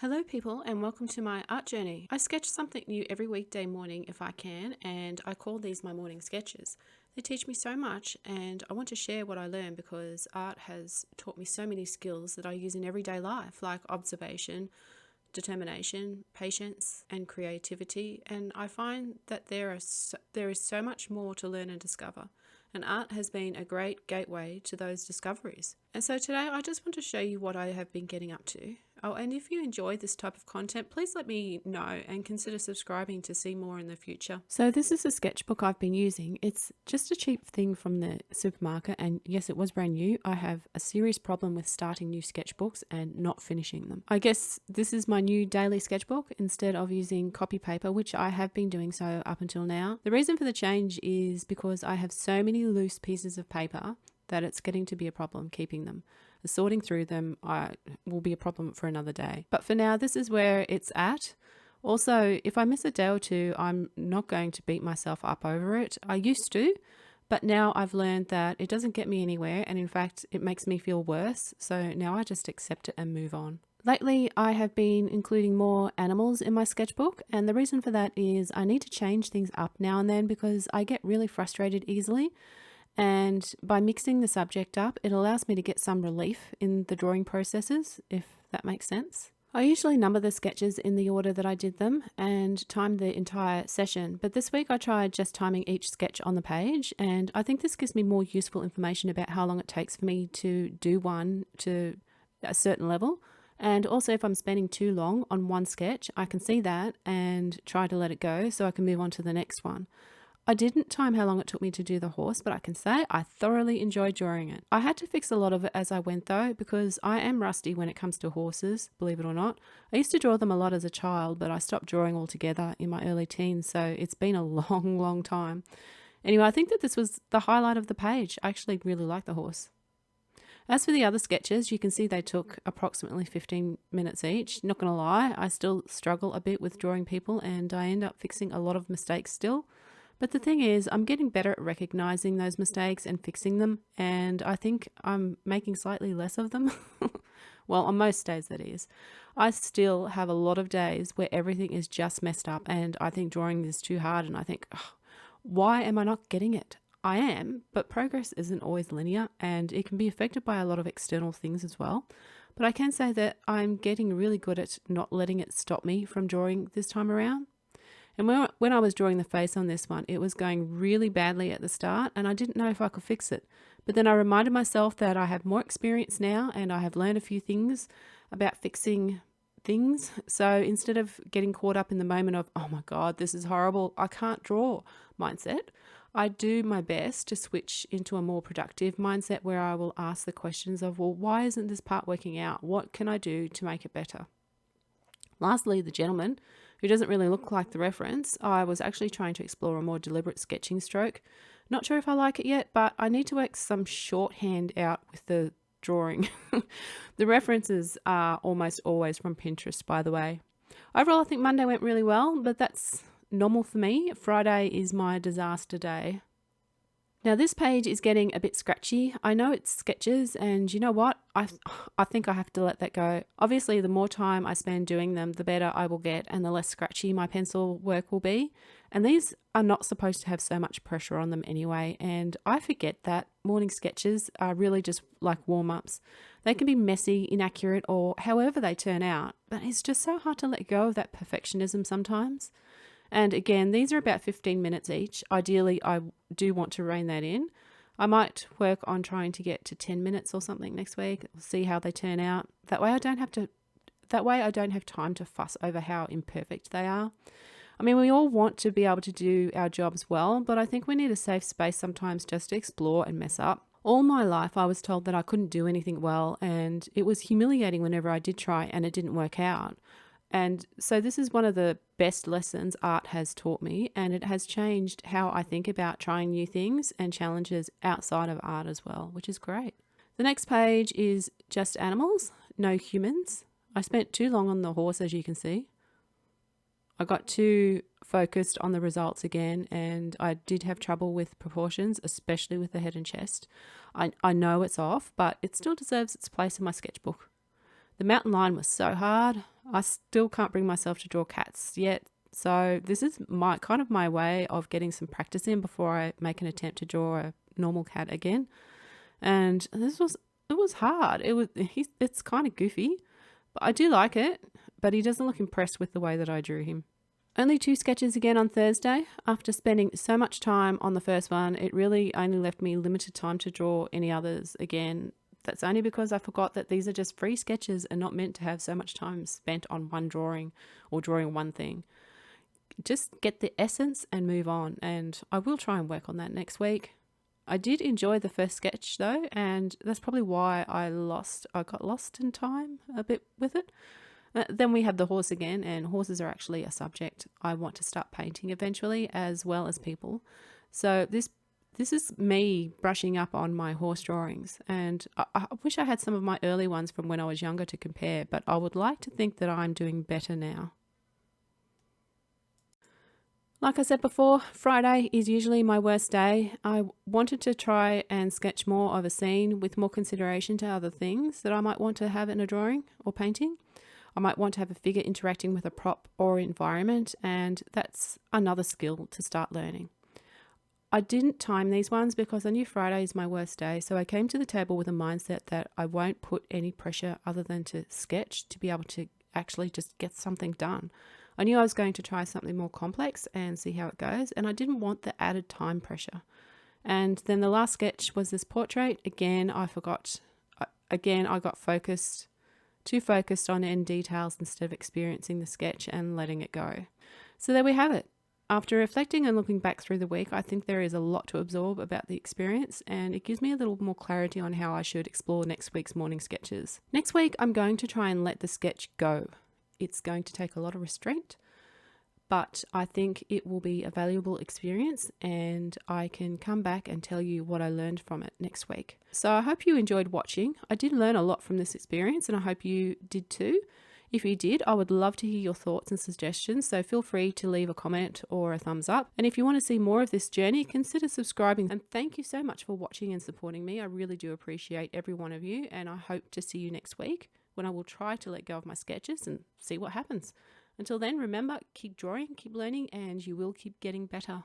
Hello people and welcome to my art journey. I sketch something new every weekday morning if I can, and I call these my morning sketches. They teach me so much and I want to share what I learn because art has taught me so many skills that I use in everyday life, like observation, determination, patience and creativity, and I find that there is so much more to learn and discover, and art has been a great gateway to those discoveries. And so today I just want to show you what I have been getting up to. Oh, and if you enjoy this type of content, please let me know and consider subscribing to see more in the future. So this is a sketchbook I've been using. It's just a cheap thing from the supermarket, and yes, it was brand new. I have a serious problem with starting new sketchbooks and not finishing them. I guess this is my new daily sketchbook instead of using copy paper, which I have been doing so up until now. The reason for the change is because I have so many loose pieces of paper that it's getting to be a problem keeping them. Sorting through them will be a problem for another day. But for now, this is where it's at. Also, if I miss a day or two, I'm not going to beat myself up over it. I used to, but now I've learned that it doesn't get me anywhere, and in fact, it makes me feel worse. So now I just accept it and move on. Lately, I have been including more animals in my sketchbook, and the reason for that is I need to change things up now and then because I get really frustrated easily. And by mixing the subject up, it allows me to get some relief in the drawing processes, if that makes sense. I usually number the sketches in the order that I did them and time the entire session, but this week I tried just timing each sketch on the page, and I think this gives me more useful information about how long it takes for me to do one to a certain level. And also, if I'm spending too long on one sketch, I can see that and try to let it go so I can move on to the next one. I didn't time how long it took me to do the horse, but I can say I thoroughly enjoyed drawing it. I had to fix a lot of it as I went though, because I am rusty when it comes to horses, believe it or not. I used to draw them a lot as a child, but I stopped drawing altogether in my early teens, so it's been a long time. Anyway, I think that this was the highlight of the page. I actually really like the horse. As for the other sketches, you can see they took approximately 15 minutes each. Not going to lie, I still struggle a bit with drawing people and I end up fixing a lot of mistakes still. But the thing is, I'm getting better at recognizing those mistakes and fixing them, and I think I'm making slightly less of them. Well, on most days that is. I still have a lot of days where everything is just messed up and I think drawing is too hard, and I think, why am I not getting it? I am, but progress isn't always linear and it can be affected by a lot of external things as well. But I can say that I'm getting really good at not letting it stop me from drawing this time around. And when I was drawing the face on this one, it was going really badly at the start and I didn't know if I could fix it. But then I reminded myself that I have more experience now and I have learned a few things about fixing things. So instead of getting caught up in the moment of, oh my God, this is horrible, I can't draw mindset, I do my best to switch into a more productive mindset where I will ask the questions of, well, why isn't this part working out? What can I do to make it better? Lastly, the gentleman, who doesn't really look like the reference, I was actually trying to explore a more deliberate sketching stroke. Not sure if I like it yet, but I need to work some shorthand out with the drawing. The references are almost always from Pinterest, by the way. Overall, I think Monday went really well, but that's normal for me. Friday is my disaster day. Now this page is getting a bit scratchy. I know it's sketches, and you know what? I think I have to let that go. Obviously, the more time I spend doing them, the better I will get and the less scratchy my pencil work will be. And these are not supposed to have so much pressure on them anyway, and I forget that morning sketches are really just like warm-ups. They can be messy, inaccurate, or however they turn out, but it's just so hard to let go of that perfectionism sometimes. And again, these are about 15 minutes each. Ideally, I do want to rein that in. I might work on trying to get to 10 minutes or something next week. We'll see how they turn out. That way I don't have time to fuss over how imperfect they are. I mean, we all want to be able to do our jobs well, but I think we need a safe space sometimes just to explore and mess up. All my life, I was told that I couldn't do anything well, and it was humiliating whenever I did try and it didn't work out. And so this is one of the best lessons art has taught me, and it has changed how I think about trying new things and challenges outside of art as well, which is great. The next page is just animals, no humans. I spent too long on the horse, as you can see. I got too focused on the results again, and I did have trouble with proportions, especially with the head and chest. I know it's off, but it still deserves its place in my sketchbook. The mountain lion was so hard. I still can't bring myself to draw cats yet. So this is my way of getting some practice in before I make an attempt to draw a normal cat again. And it was hard. It's kind of goofy, but I do like it. But he doesn't look impressed with the way that I drew him. Only 2 sketches again on Thursday. After spending so much time on the first one, it really only left me limited time to draw any others again. That's only because I forgot that these are just free sketches and not meant to have so much time spent on one drawing or drawing one thing. Just get the essence and move on, and I will try and work on that next week. I did enjoy the first sketch though, and that's probably why I got lost in time a bit with it. Then we have the horse again, and horses are actually a subject I want to start painting eventually, as well as people. So this is me brushing up on my horse drawings, and I wish I had some of my early ones from when I was younger to compare, but I would like to think that I'm doing better now. Like I said before, Friday is usually my worst day. I wanted to try and sketch more of a scene with more consideration to other things that I might want to have in a drawing or painting. I might want to have a figure interacting with a prop or environment, and that's another skill to start learning. I didn't time these ones because I knew Friday is my worst day, so I came to the table with a mindset that I won't put any pressure other than to sketch to be able to actually just get something done. I knew I was going to try something more complex and see how it goes, and I didn't want the added time pressure. And then the last sketch was this portrait. Again, I got too focused on end details instead of experiencing the sketch and letting it go. So there we have it. After reflecting and looking back through the week, I think there is a lot to absorb about the experience, and it gives me a little more clarity on how I should explore next week's morning sketches. Next week, I'm going to try and let the sketch go. It's going to take a lot of restraint, but I think it will be a valuable experience, and I can come back and tell you what I learned from it next week. So I hope you enjoyed watching. I did learn a lot from this experience, and I hope you did too. If you did, I would love to hear your thoughts and suggestions, so feel free to leave a comment or a thumbs up. And if you want to see more of this journey, consider subscribing. And thank you so much for watching and supporting me. I really do appreciate every one of you, and I hope to see you next week when I will try to let go of my sketches and see what happens. Until then, remember, keep drawing, keep learning, and you will keep getting better.